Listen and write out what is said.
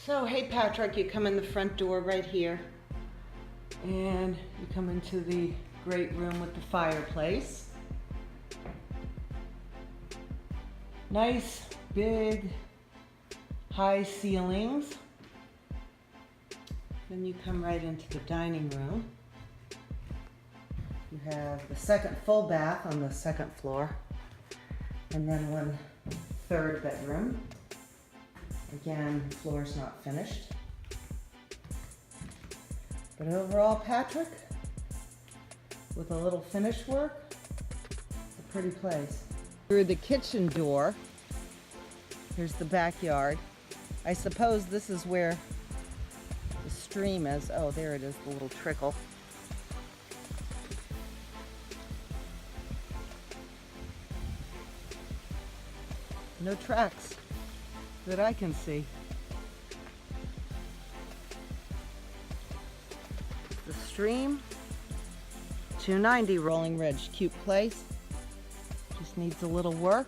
So, hey Patrick, you come in the front door right here and you come into the great room with the fireplace. Nice, big, high ceilings. Then you come right into the dining room. You have the second full bath on the second floor, and then one third bedroom. Again, the floor's not finished. But overall, Patrick, with a little finish work, it's a pretty place. Through the kitchen door, here's the backyard. I suppose this is where the stream is. Oh, there it is, the little trickle. No tracks that I can see. The stream, 290 Rolling Ridge, cute place. Just needs a little work.